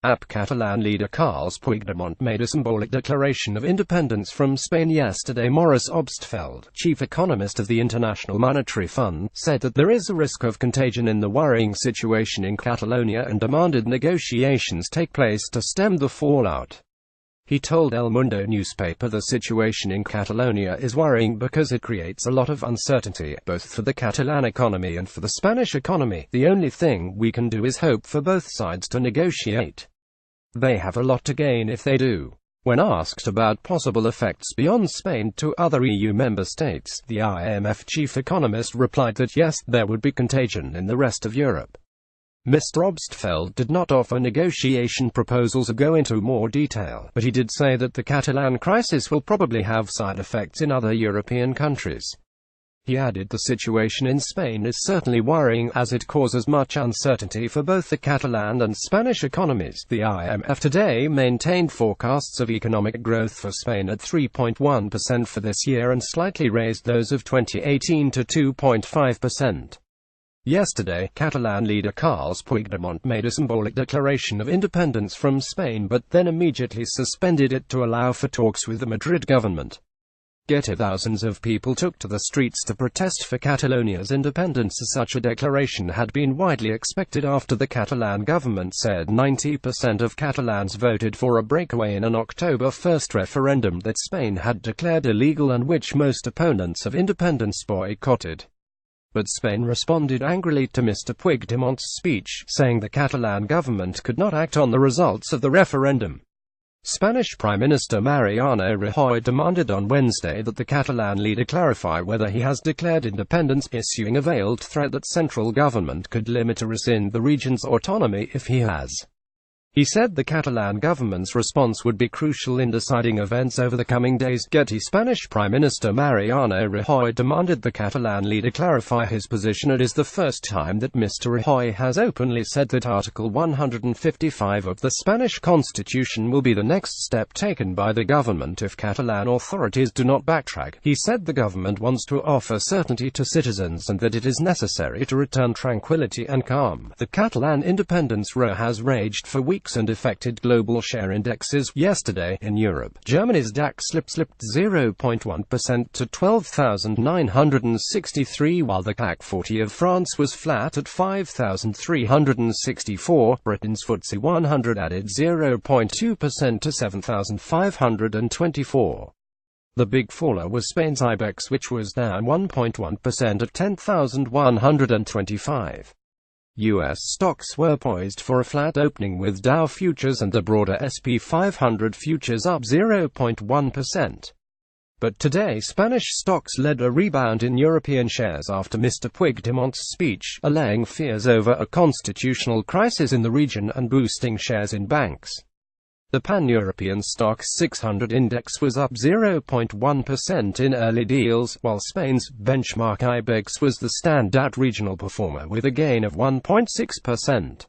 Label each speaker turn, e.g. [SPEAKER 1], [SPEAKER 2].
[SPEAKER 1] APCatalan leader Carles Puigdemont made a symbolic declaration of independence from Spain yesterday. Maurice Obstfeld, chief economist of the International Monetary Fund, said that there is a risk of contagion in the worrying situation in Catalonia and demanded negotiations take place to stem the fallout. He told Elmundo newspaper the situation in Catalonia is worrying because it creates a lot of uncertainty, both for the Catalan economy and for the Spanish economy. The only thing we can do is hope for both sides to negotiate. They have a lot to gain if they do. When asked about possible effects beyond Spain to other EU member states, the IMF chief economist replied that yes, there would be contagion in the rest of Europe. Mr. Obstfeld did not offer negotiation proposals or go into more detail, but he did say that the Catalan crisis will probably have side effects in other European countries. He added the situation in Spain is certainly worrying as it causes much uncertainty for both the Catalan and Spanish economies. The IMF today maintained forecasts of economic growth for Spain at 3.1% for this year and slightly raised those of 2018 to 2.5%. Yesterday, Catalan leader Carles Puigdemont made a symbolic declaration of independence from Spain but then immediately suspended it to allow for talks with the Madrid government. Thousands of people took to the streets to protest for Catalonia's independence. Such a declaration had been widely expected after the Catalan government said 90% of Catalans voted for a breakaway in an October 1 referendum that Spain had declared illegal and which most opponents of independence boycotted. But Spain responded angrily to Mr. Puigdemont's speech, saying the Catalan government could not act on the results of the referendum. Spanish Prime Minister Mariano Rajoy demanded on Wednesday that the Catalan leader clarify whether he has declared independence, issuing a veiled threat that central government could limit or rescind the region's autonomy if he has. He said the Catalan government's response would be crucial in deciding events over the coming days. Spanish Prime Minister Mariano Rajoy demanded the Catalan leader clarify his position. It is the first time that Mr. Rajoy has openly said that Article 155 of the Spanish Constitution will be the next step taken by the government if Catalan authorities do not backtrack. He said the government wants to offer certainty to citizens and that it is necessary to return tranquility and calm. The Catalan independence row has raged for weeks and affected global share indexes. Yesterday, in Europe, Germany's DAX slipped 0.1% to 12,963, while the CAC 40 of France was flat at 5,364. Britain's FTSE 100 added 0.2% to 7,524. The big faller was Spain's IBEX, which was down 1.1% at 10,125. U.S. stocks were poised for a flat opening with Dow futures and the broader S&P 500 futures up 0.1%. But today Spanish stocks led a rebound in European shares after Mr. Puigdemont's speech, allaying fears over a constitutional crisis in the region and boosting shares in banks. The Pan-European Stoxx 600 index was up 0.1% in early deals, while Spain's benchmark IBEX was the standout regional performer with a gain of 1.6%.